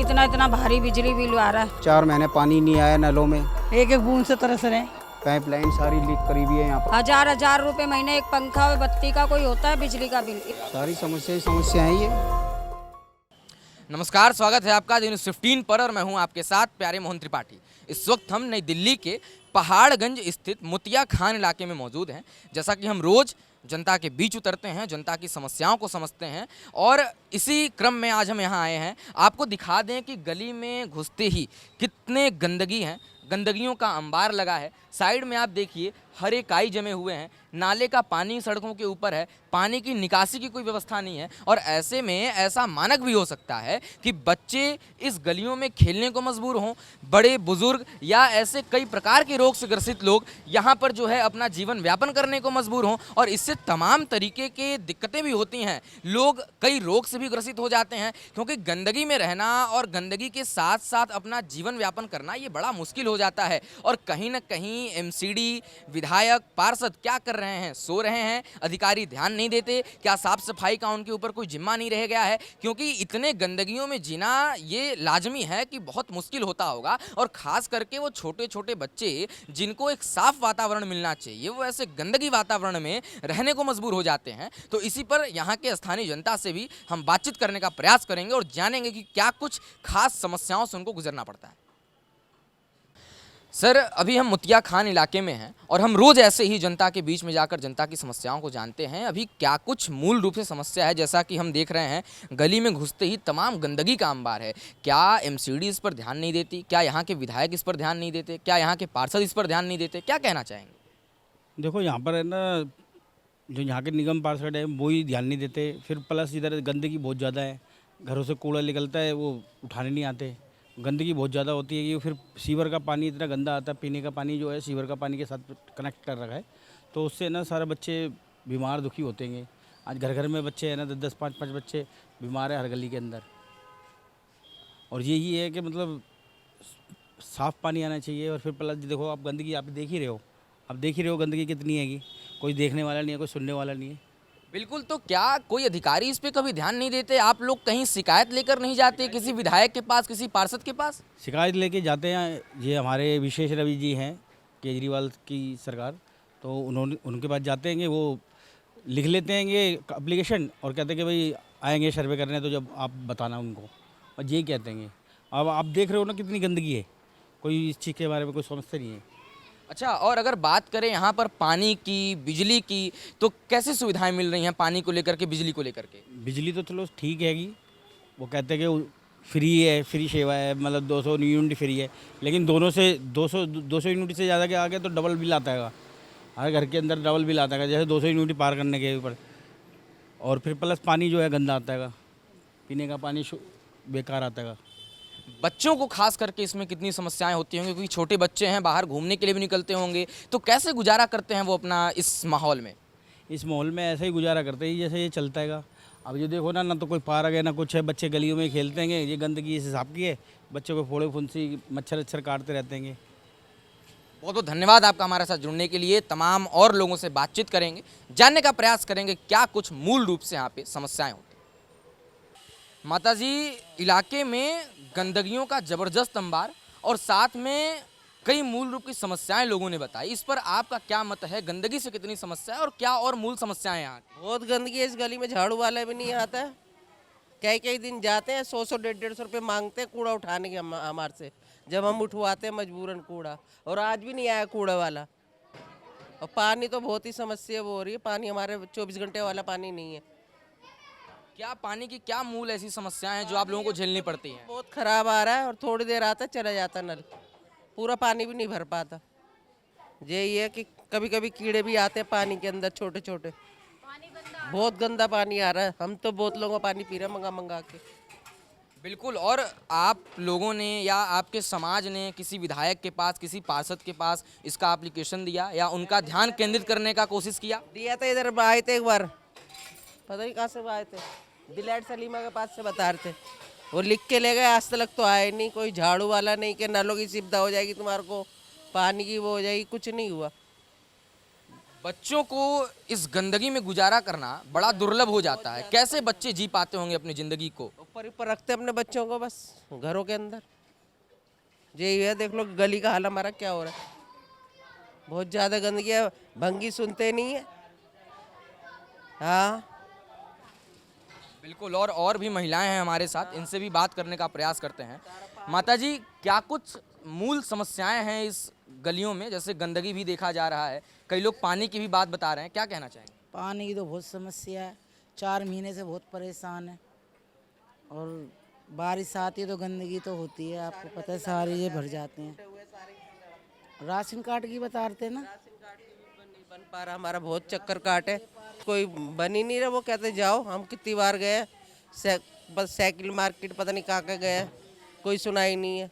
इतना इतना भारी बिजली बिल आ रहा है। 4 महीने पानी नहीं आया नलों में, एक एक बूंद से तरस रहे हैं। पाइपलाइन सारी लीक करी हुई है यहाँ पर। हजार रुपए महीने एक पंखा और बत्ती का कोई होता है बिजली का बिल। सारी समस्याएं ये। नमस्कार, स्वागत है आपका न्यूज़ 15 पर और मैं हूं आपके साथ प्यारे मोहन त्रिपाठी। इस वक्त हम नई दिल्ली के पहाड़गंज स्थित मोतिया खान इलाके में मौजूद हैं। जैसा कि हम रोज़ जनता के बीच उतरते हैं, जनता की समस्याओं को समझते हैं और इसी क्रम में आज हम यहाँ आए हैं। आपको दिखा दें कि गली में घुसते ही कितने गंदगी हैं, गंदगियों का अंबार लगा है। साइड में आप देखिए हरे काई जमे हुए हैं, नाले का पानी सड़कों के ऊपर है, पानी की निकासी की कोई व्यवस्था नहीं है। और ऐसे में ऐसा मानक भी हो सकता है कि बच्चे इस गलियों में खेलने को मजबूर हों, बड़े बुजुर्ग या ऐसे कई प्रकार के रोग से ग्रसित लोग यहाँ पर जो है अपना जीवन व्यापन करने को मजबूर हों और इससे तमाम तरीके के दिक्कतें भी होती हैं। लोग कई रोग से भी ग्रसित हो जाते हैं क्योंकि गंदगी में रहना और गंदगी के साथ साथ अपना जीवन व्यापन करना ये बड़ा मुश्किल हो जाता है। और कहीं ना कहीं एमसीडी, विधायक, पार्षद क्या कर रहे हैं? सो रहे हैं, अधिकारी ध्यान नहीं देते। क्या साफ सफाई का उनके ऊपर कोई जिम्मा नहीं रह गया है? क्योंकि इतने गंदगियों में जीना ये लाजमी है कि बहुत मुश्किल होता होगा। और खास करके वो छोटे छोटे बच्चे जिनको एक साफ वातावरण मिलना चाहिए, वो ऐसे गंदगी वातावरण में रहने को मजबूर हो जाते हैं। तो इसी पर यहाँ के स्थानीय जनता से भी हम बातचीत करने का प्रयास करेंगे और जानेंगे कि क्या कुछ खास समस्याओं से उनको गुजरना पड़ता है। सर, अभी हम मोतिया खान इलाके में हैं और हम रोज़ ऐसे ही जनता के बीच में जाकर जनता की समस्याओं को जानते हैं। अभी क्या कुछ मूल रूप से समस्या है? जैसा कि हम देख रहे हैं गली में घुसते ही तमाम गंदगी का अंबार है। क्या एमसीडी इस पर ध्यान नहीं देती? क्या यहाँ के विधायक इस पर ध्यान नहीं देते? क्या यहाँ के पार्षद इस पर ध्यान नहीं देते? क्या कहना चाहेंगे? देखो, यहाँ पर है ना, जो यहाँ के निगम पार्षद है वो ही ध्यान नहीं देते। फिर प्लस इधर गंदगी बहुत ज़्यादा है, घरों से कूड़ा निकलता है वो उठाने नहीं आते। गंदगी बहुत ज़्यादा होती है कि फिर सीवर का पानी इतना गंदा आता है, पीने का पानी जो है सीवर का पानी के साथ कनेक्ट कर रखा है, तो उससे ना सारे बच्चे बीमार दुखी होते हैं। आज घर घर में बच्चे हैं ना, 10-10, 5-5 बच्चे बीमार है हर गली के अंदर। और यही है कि मतलब साफ़ पानी आना चाहिए। और फिर प्लस देखो, आप गंदगी आप देख ही रहे हो, गंदगी कितनी हैगी, कोई देखने वाला नहीं है, कोई सुनने वाला नहीं है। बिल्कुल, तो क्या कोई अधिकारी इस पे कभी ध्यान नहीं देते? आप लोग कहीं शिकायत लेकर नहीं जाते किसी विधायक के पास, किसी पार्षद के पास? शिकायत लेके जाते हैं। ये हमारे विशेष रवि जी हैं, केजरीवाल की सरकार, तो उनके पास जाते हैं, वो लिख लेते हैं ये एप्लीकेशन और कहते हैं कि भाई आएंगे सर्वे करने, तो जब आप बताना उनको, और यही कहते हैं। अब आप देख रहे हो ना कितनी गंदगी है, कोई इस चीज़ के बारे में कोई समझता नहीं है। अच्छा, और अगर बात करें यहाँ पर पानी की, बिजली की, तो कैसी सुविधाएं मिल रही हैं पानी को लेकर के, बिजली को लेकर के? बिजली तो चलो ठीक हैगी, वो कहते हैं कि फ्री है, फ्री सेवा है, मतलब 200 यूनिट फ्री है। लेकिन 200 यूनिट से ज़्यादा के आगे तो डबल बिल आता है, हर घर के अंदर डबल बिल आता है, जैसे 200 यूनिट पार करने के ऊपर। और फिर प्लस पानी जो है गंदा आता है, पीने का पानी बेकार आता है। बच्चों को खास करके इसमें कितनी समस्याएं होती होंगी, क्योंकि छोटे बच्चे हैं, बाहर घूमने के लिए भी निकलते होंगे, तो कैसे गुजारा करते हैं वो अपना इस माहौल में? इस माहौल में ऐसे ही गुजारा करते हैं जैसे ये चलता है। अब ये देखो ना तो कोई पार्क है ना कुछ है, बच्चे गलियों में खेलते हैं, ये गंदगी इस हिसाब की है, बच्चों को फोड़े फुंसी मच्छर काटते रहते हैं। बहुत बहुत धन्यवाद आपका हमारे साथ जुड़ने के लिए। तमाम और लोगों से बातचीत करेंगे, जानने का प्रयास करेंगे क्या कुछ मूल रूप से यहाँ पे समस्याएं होती हैं। माताजी, इलाके में गंदगियों का जबरदस्त अंबार और साथ में कई मूल रूप की समस्याएं लोगों ने बताई। इस पर आपका क्या मत है? गंदगी से कितनी समस्या है और क्या और मूल समस्याएं यहाँ? बहुत गंदगी है इस गली में, झाड़ू वाला भी नहीं आता है। कई दिन जाते हैं, 100 150 रुपये मांगते हैं कूड़ा उठाने के हमारे से, जब हम उठवाते हैं मजबूरन कूड़ा, और आज भी नहीं आया कूड़ा वाला। और पानी तो बहुत ही समस्या वो हो रही है, पानी हमारे 24 घंटे वाला पानी नहीं है। क्या पानी की क्या मूल ऐसी समस्याएं हैं जो आप लोगों को झेलनी पड़ती हैं? बहुत खराब आ रहा है और थोड़ी देर आता है चला जाता नल, पूरा पानी भी नहीं भर पाता। यही है कि कभी कभी कीड़े भी आते हैं पानी के अंदर, छोटे छोटे। बहुत गंदा पानी आ रहा है, हम तो बोतलों का पानी पी रहे हैं मंगा के। बिल्कुल, और आप लोगों ने या आपके समाज ने किसी विधायक के पास, किसी पार्षद के पास इसका एप्लीकेशन दिया या उनका ध्यान केंद्रित करने का कोशिश किया? दिया था, इधर आए थे एक बार, पता नहीं कहाँ से आए थे, दिलैट सलीमा के पास से बता रहे थे, वो लिख के ले गए, आज तक तो आए नहीं। कोई झाड़ू वाला नहीं कि नलों की सुविधा हो जाएगी तुम्हारे को, पानी की वो हो जाएगी, कुछ नहीं हुआ। बच्चों को इस गंदगी में गुजारा करना बड़ा दुर्लभ हो जाता है। कैसे बच्चे जी पाते होंगे अपनी जिंदगी को? ऊपर ऊपर रखते अपने बच्चों को बस घरों के अंदर। यही है, देख लो गली का हाल हमारा क्या हो रहा है। बहुत ज़्यादा गंदगी है, भंगी सुनते नहीं है। हाँ बिल्कुल। और भी महिलाएं हैं हमारे साथ, इनसे भी बात करने का प्रयास करते हैं। माता जी, क्या कुछ मूल समस्याएं हैं इस गलियों में? जैसे गंदगी भी देखा जा रहा है, कई लोग पानी की भी बात बता रहे हैं, क्या कहना चाहेंगे? पानी की तो बहुत समस्या है, 4 महीने से बहुत परेशान है। और बारिश आती है तो गंदगी तो होती है, आपको पता है, सारे ये भर जाते हैं। राशन कार्ड की बता रहे थे ना, नहीं बन पा रहा, हमारा बहुत चक्कर काट है, कोई बन ही नहीं रहा। वो कहते जाओ, हम कितनी बार गए, बस साइकिल मार्केट पता नहीं कहाँ गए, कोई सुनाई नहीं है।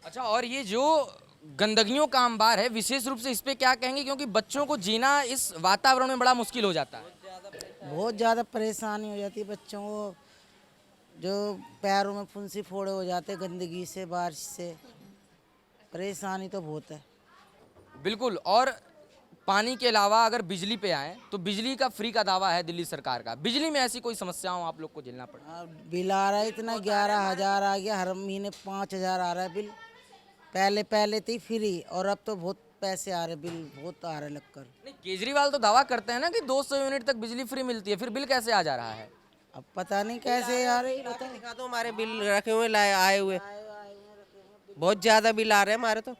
अच्छा, और ये जो गंदगियों का अंबार है, विशेष रूप से इस पे क्या कहेंगे? क्योंकि बच्चों को जीना इस वातावरण में बड़ा मुश्किल हो जाता है। बहुत ज़्यादा परेशानी हो जाती है बच्चों को, जो पैरों में फुंसी फोड़े हो जाते हैं गंदगी से, बारिश से। परेशानी तो बहुत है। बिल्कुल। और पानी के अलावा अगर बिजली पे आए तो बिजली का फ्री का दावा है दिल्ली सरकार का। बिजली में ऐसी कोई समस्या हो आप लोग को झेलना पड़े? बिल आ रहा है इतना, 11,000 आ गया, हर महीने 5,000 आ रहा है बिल। पहले थी फ्री, और अब तो बहुत पैसे आ रहे, बिल बहुत आ रहा है लगकर। नहीं, केजरीवाल तो दावा करते हैं ना कि 200 यूनिट तक बिजली फ्री मिलती है, फिर बिल कैसे आ जा रहा है? अब पता नहीं कैसे आ रही, पता दिखा दो हमारे बिल रखे हुए, आए हुए बहुत ज़्यादा बिल आ रहे हैं हमारे। तो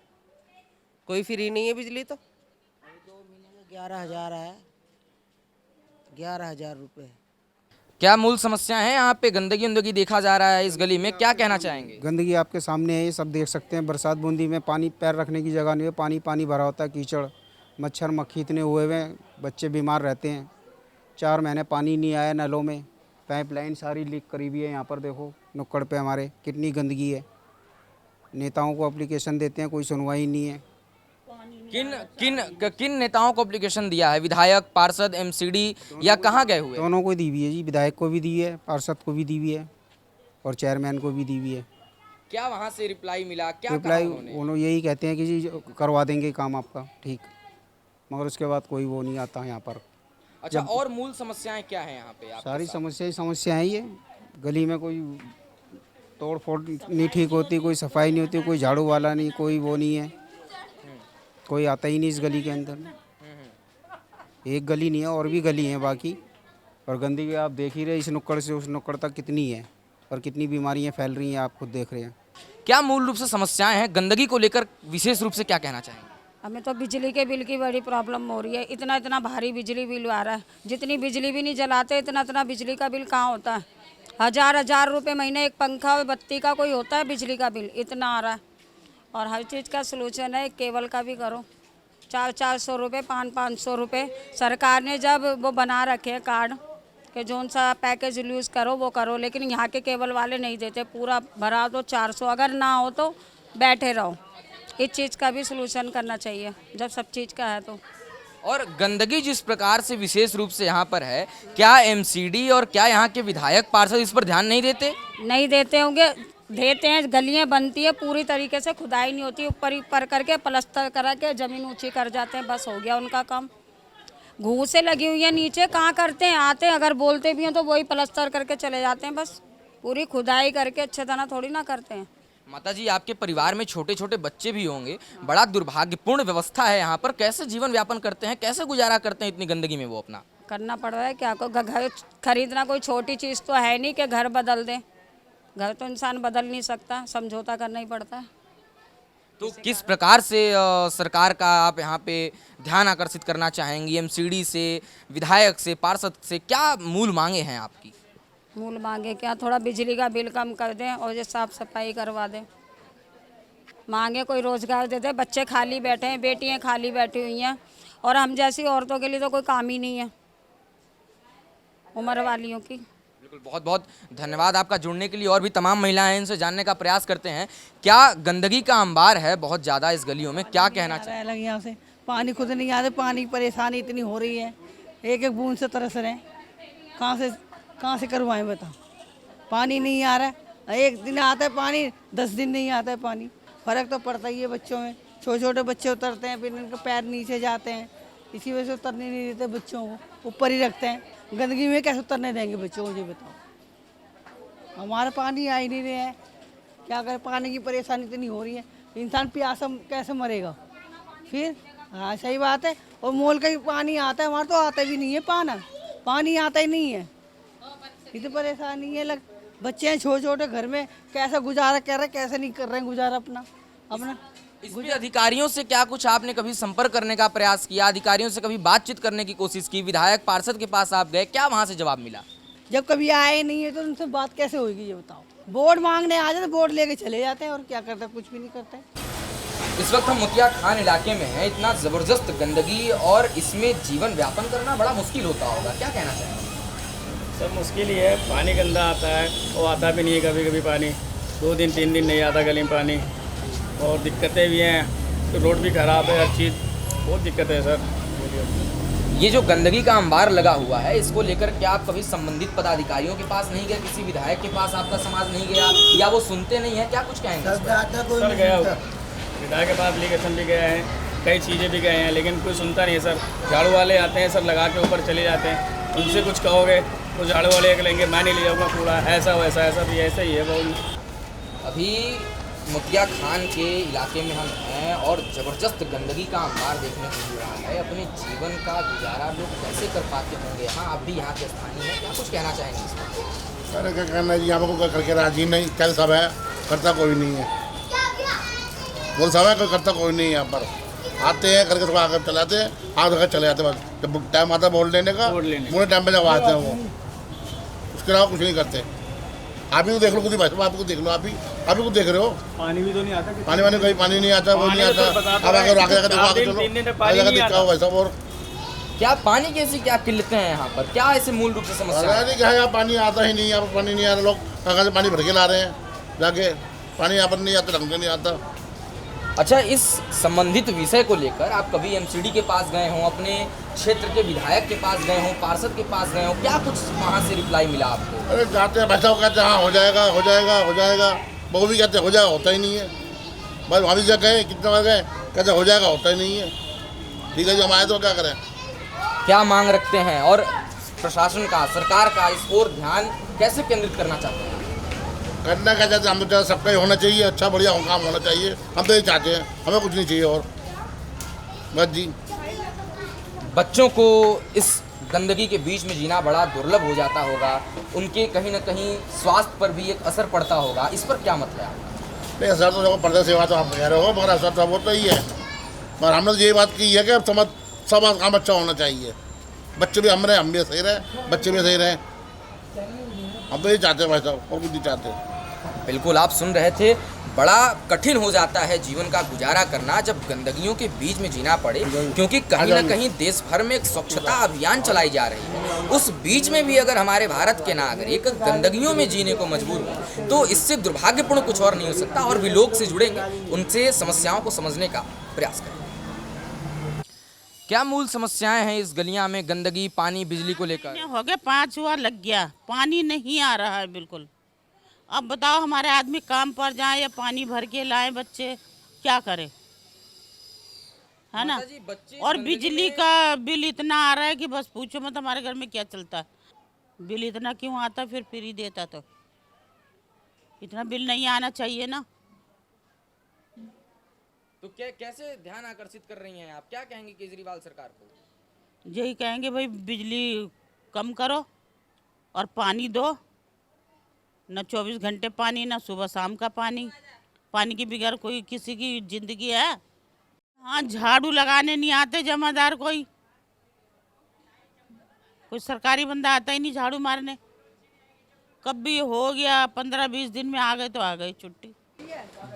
कोई फ्री नहीं है बिजली। तो 2 महीने में 11,000 आया, 11,000 रुपये। क्या मूल समस्या है यहाँ पे? गंदगी उंदगी देखा जा रहा है इस गली में, क्या कहना चाहेंगे? गंदगी आपके सामने है, ये सब देख सकते हैं। बरसात बूंदी में पानी पैर रखने की जगह नहीं है, पानी पानी भरा होता है, कीचड़, मच्छर मक्खी इतने हुए हुए हैं, बच्चे बीमार रहते हैं। 4 महीने पानी नहीं आया नलों में, पाइपलाइन सारी लीक करी हुई है। यहाँ पर देखो नुक्कड़ पे हमारे कितनी गंदगी है। नेताओं को एप्लीकेशन देते हैं, कोई सुनवाई नहीं है। किन नेताओं को एप्लीकेशन दिया है? विधायक, पार्षद, एमसीडी या कहाँ गए हुए? दोनों को दी हुई है जी, विधायक को भी दी है, पार्षद को भी दी हुई है, और चेयरमैन को भी दी हुई है। क्या वहाँ से रिप्लाई मिला? क्या रिप्लाई कहा उन्होंने? उन्होंने यही कहते हैं कि जी करवा देंगे काम आपका ठीक, मगर उसके बाद कोई वो नहीं आता यहाँ पर। अच्छा, और मूल समस्याएं क्या हैं यहाँ पे आपके सारी साथ? समस्याएं ही है। गली में कोई तोड़ फोड़ नहीं ठीक होती, कोई सफाई नहीं होती, कोई झाड़ू वाला नहीं, कोई वो नहीं है, कोई आता ही नहीं इस गली के अंदर। एक गली नहीं है, और भी गली हैं बाकी। और गंदगी आप देख ही रहे, इस नुक्कड़ से उस नुक्कड़ तक कितनी है, और कितनी बीमारियां फैल रही हैं, आप खुद देख रहे हैं। क्या मूल रूप से समस्याएं हैं गंदगी को लेकर? विशेष रूप से क्या कहना चाहेंगे? हमें तो बिजली के बिल की बड़ी प्रॉब्लम हो रही है। इतना इतना भारी बिजली बिल आ रहा है, जितनी बिजली भी नहीं जलाते इतना इतना बिजली का बिल कहाँ होता है। 1,000 रुपये महीने एक पंखा और बत्ती का कोई होता है, बिजली का बिल इतना आ रहा है। और हर चीज़ का सलूशन है, केबल का भी करो, 400 रुपये, 500 रुपये। सरकार ने जब वो बना रखे हैं कार्ड कि जौन सा पैकेज यूज़ करो वो करो, लेकिन यहाँ के केबल वाले नहीं देते। पूरा भरा दो 400, अगर ना हो तो बैठे रहो। इस चीज़ का भी सलूशन करना चाहिए जब सब चीज़ का है तो। और गंदगी जिस प्रकार से विशेष रूप से यहाँ पर है, क्या एमसीडी और क्या यहाँ के विधायक, पार्षद इस पर ध्यान नहीं देते? नहीं देते होंगे, देते हैं। गलियाँ बनती है, पूरी तरीके से खुदाई नहीं होती, ऊपर ऊपर करके प्लास्टर करा के ज़मीन ऊंची कर जाते हैं, बस हो गया उनका काम। घूसें लगी हुई है नीचे, कहाँ करते हैं? आते हैं, अगर बोलते भी हैं तो वही प्लास्टर करके चले जाते हैं, बस पूरी खुदाई करके अच्छे तरह थोड़ी ना करते हैं। माता जी, आपके परिवार में छोटे छोटे बच्चे भी होंगे, बड़ा दुर्भाग्यपूर्ण व्यवस्था है यहाँ पर। कैसे जीवन व्यापन करते हैं, कैसे गुजारा करते हैं इतनी गंदगी में वो अपना? करना पड़ रहा है क्या, को घर खरीदना कोई छोटी चीज़ तो है नहीं कि घर बदल दें। घर तो इंसान बदल नहीं सकता, समझौता करना ही पड़ता है। तो किस प्रकार से सरकार का आप यहाँ पे ध्यान आकर्षित करना चाहेंगी? एमसीडी से, विधायक से, पार्षद से क्या मूल मांगे हैं आपकी? मूल मांगे क्या, थोड़ा बिजली का बिल कम कर दें और ये साफ सफाई करवा दें। मांगे कोई रोजगार दे दे, बच्चे खाली बैठे हैं, बेटियां खाली बैठी हुई हैं, और हम जैसी औरतों के लिए तो कोई काम ही नहीं है, उम्र वालियों की। बिल्कुल, बहुत बहुत धन्यवाद आपका जुड़ने के लिए। और भी तमाम महिलाएं हैं, इनसे जानने का प्रयास करते हैं। क्या गंदगी का अंबार है बहुत ज़्यादा इस गलियों में, क्या कहना चाहिए? अलग यहाँ से पानी खुद नहीं आते, पानी परेशानी इतनी हो रही है, एक एक बूंद से तरस रहे हैं। कहाँ से करवाएं बताओ? पानी नहीं आ रहा है, एक दिन आता है पानी, 10 दिन नहीं आता है पानी। फ़र्क तो पड़ता ही है बच्चों में, छोटे छोटे बच्चे उतरते हैं, फिर इनके पैर नीचे जाते हैं, इसी वजह से उतरने नहीं देते बच्चों को, ऊपर ही रखते हैं। गंदगी में कैसे उतरने देंगे बच्चों को, मुझे बताओ। हमारा पानी आ ही नहीं रहा है, क्या करें, पानी की परेशानी इतनी हो रही है, इंसान प्यासा कैसे मरेगा फिर। हाँ सही बात है। और मोल का ही पानी आता है, हमारा तो आता भी नहीं है, पानी आता ही नहीं है, इतनी परेशानी है। बच्चे हैं छोटे छोटे घर में, कैसा गुजारा कर रहे हैं, कैसे नहीं कर रहे हैं गुजारा अपना। इसमें अधिकारियों से क्या कुछ आपने कभी संपर्क करने का प्रयास किया, अधिकारियों से कभी बातचीत करने की कोशिश की, विधायक पार्षद के पास आप गए, क्या वहां से जवाब मिला? जब कभी आए नहीं है तो उनसे बात कैसे होगी ये बताओ। वोट मांगने आ जाते, वोट लेके चले जाते हैं, और क्या करते हैं, कुछ भी नहीं करते। इस वक्त हम मुतिया खान इलाके में हैं, इतना ज़बरदस्त गंदगी और इसमें जीवन व्यापन करना बड़ा मुश्किल होता होगा, क्या कहना चाहेंगे? सब मुश्किल ही है, पानी गंदा आता है, वो आता भी नहीं है, कभी कभी पानी 2 दिन 3 दिन नहीं आता गली में पानी, और दिक्कतें भी हैं, तो रोड भी ख़राब है, हर चीज़ बहुत दिक्कत है सर। ये जो गंदगी का अंबार लगा हुआ है, इसको लेकर क्या आप कभी संबंधित पदाधिकारियों के पास नहीं गए, किसी विधायक के पास आपका समाज नहीं गया, या वो सुनते नहीं है, क्या कुछ कहेंगे? सर गया विधायक के पास एप्लीकेशन भी गया है, कई चीज़ें भी गए हैं, लेकिन कोई सुनता नहीं है सर। झाड़ू वाले आते हैं सर, लगा के ऊपर चले जाते हैं, उनसे कुछ कहोगे तो झाड़ू वाले एक लेंगे, मैं नहीं ले जाऊँगा कूड़ा, ऐसा वैसा, ऐसा भी ऐसा ही है वो। अभी मुतिया खान के इलाके में हम हैं और ज़बरदस्त गंदगी का अंबार देखने को मिल रहा है। अपने जीवन का गुजारा लोग कैसे कर पाते होंगे? हाँ, आप भी यहाँ के स्थानीय हैं, क्या कुछ कहना चाहेंगे इस पर? अरे क्या कहना जी, यहाँ को करके राजी नहीं, कल सब है, करता कोई नहीं है, बोल सब है, करता कोई नहीं है। यहाँ पर आते हैं करके थोड़ा आगे चलाते हैं, आगे चले जाते हैं, बस जब टाइम आता है वोट लेने का, पूरे टाइम पे जब आते हैं वो, उसके अलावा कुछ नहीं करते। आप ही को देख लो, खुद ही भाई साहब, आप ही को देख लो, आप ही को देख रहे हो, पानी भी तो नहीं आता, पानी कहीं पानी नहीं आता, वो नहीं आता। अब अगर आगे देखो, आगे चलो, दिखा हुआ सब। और क्या पानी की ऐसी क्या किल्लतें हैं यहाँ पर, क्या ऐसे मूल रूप से समस्या है? क्या है, यहाँ पानी आता ही नहीं, यहाँ पर पानी नहीं आ रहा, लोग कहाँ से पानी भर के ला रहे हैं जाके, पानी यहाँ पर नहीं आता, ढंग से नहीं आता। अच्छा, इस संबंधित विषय को लेकर आप कभी एमसीडी के पास गए हों, अपने क्षेत्र के विधायक के पास गए हों, पार्षद के पास गए हों, क्या कुछ वहाँ से रिप्लाई मिला आपको? अरे जाते हैं, पैसा कहते हैं हाँ हो जाएगा, हो जाएगा, हो जाएगा, वो भी कहते हैं हो जाएगा, होता ही नहीं है। बस वहाँ भी जगह गए, कितने बार गए, कहते हो जाएगा, होता ही नहीं है। ठीक है जी, हम आए तो क्या करें? क्या मांग रखते हैं और प्रशासन का, सरकार का इस ओर ध्यान कैसे केंद्रित करना चाहते हैं? करना क्या चाहते हैं, हम तो सबका ही होना चाहिए, अच्छा बढ़िया काम होना चाहिए, हम तो ये चाहते हैं, हमें कुछ नहीं चाहिए और बस जी। बच्चों को इस गंदगी के बीच में जीना बड़ा दुर्लभ हो जाता होगा, उनके कहीं ना कहीं स्वास्थ्य पर भी एक असर पड़ता होगा, इस पर क्या मतलब है? नहीं, असर तो देखो पर्दा सेवा तो आप कह रहे हो, मगर असर तो वो तो ही है। पर हमने तो ये बात की है कि अब सब काम अच्छा होना चाहिए, बच्चे भी हम रहे, हम भी सही रहे, बच्चे भी सही रहे, हम तो ये चाहते हैं भाई साहब, और कुछ नहीं चाहते। बिल्कुल, आप सुन रहे थे, बड़ा कठिन हो जाता है जीवन का गुजारा करना जब गंदगियों के बीच में जीना पड़े, क्योंकि कहीं ना कहीं देश भर में एक स्वच्छता अभियान चलाई जा रही है। उस बीच में भी अगर हमारे भारत के नागरिक गंदगियों में जीने को मजबूर हो, तो इससे दुर्भाग्यपूर्ण कुछ और नहीं हो सकता। और भी लोग से जुड़ेंगे, उनसे समस्याओं को समझने का प्रयास करेंगे। क्या मूल समस्याएं हैं इस गलियां में गंदगी, पानी, बिजली को लेकर? हो गए 5 हुआ लग गया, पानी नहीं आ रहा है बिल्कुल। अब बताओ, हमारे आदमी काम पर जाएं या पानी भर के लाएं, बच्चे क्या करें, है ना? और बिजली का बिल इतना आ रहा है कि बस पूछो मत, हमारे घर में क्या चलता है। बिल इतना क्यों आता, फिर फ्री देता तो इतना बिल नहीं आना चाहिए ना। तो कैसे ध्यान आकर्षित कर रही हैं आप, क्या कहेंगे केजरीवाल सरकार को? यही कहेंगे भाई, बिजली कम करो और पानी दो, न 24 घंटे पानी, ना सुबह शाम का पानी। पानी के बगैर कोई किसी की जिंदगी है? हाँ, झाड़ू लगाने नहीं आते जमादार, कोई सरकारी बंदा आता ही नहीं झाड़ू मारने। कभी हो गया 15-20 दिन में आ गए तो आ गए छुट्टी।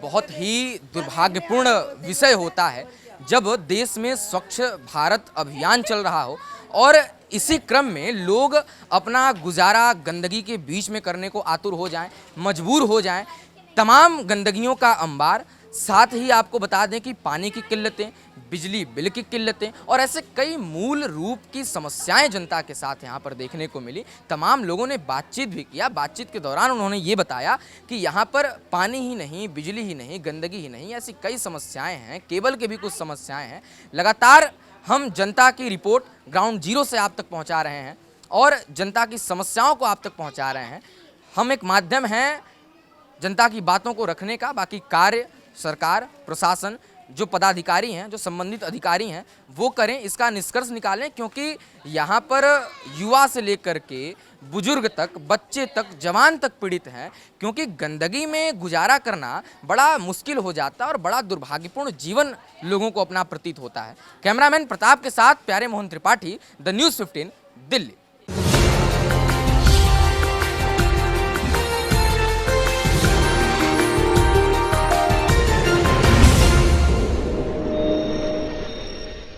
बहुत ही दुर्भाग्यपूर्ण विषय होता है जब देश में स्वच्छ भारत अभियान चल रहा हो और इसी क्रम में लोग अपना गुजारा गंदगी के बीच में करने को आतुर हो जाएं, मजबूर हो जाएं। तमाम गंदगियों का अंबार साथ ही आपको बता दें कि पानी की किल्लतें, बिजली बिल की किल्लतें और ऐसे कई मूल रूप की समस्याएं जनता के साथ यहाँ पर देखने को मिली। तमाम लोगों ने बातचीत भी किया। बातचीत के दौरान उन्होंने ये बताया कि यहाँ पर पानी ही नहीं, बिजली ही नहीं, गंदगी ही नहीं, ऐसी कई समस्याएं हैं, केबल के भी कुछ समस्याएं हैं। लगातार हम जनता की रिपोर्ट ग्राउंड जीरो से आप तक पहुँचा रहे हैं और जनता की समस्याओं को आप तक पहुँचा रहे हैं। हम एक माध्यम हैं जनता की बातों को रखने का। बाकी कार्य सरकार, प्रशासन, जो पदाधिकारी हैं, जो संबंधित अधिकारी हैं, वो करें, इसका निष्कर्ष निकालें, क्योंकि यहाँ पर युवा से लेकर के बुजुर्ग तक, बच्चे तक, जवान तक पीड़ित हैं, क्योंकि गंदगी में गुजारा करना बड़ा मुश्किल हो जाता है और बड़ा दुर्भाग्यपूर्ण जीवन लोगों को अपना प्रतीत होता है। कैमरामैन प्रताप के साथ प्यारे मोहन त्रिपाठी, द न्यूज़ 15, दिल्ली।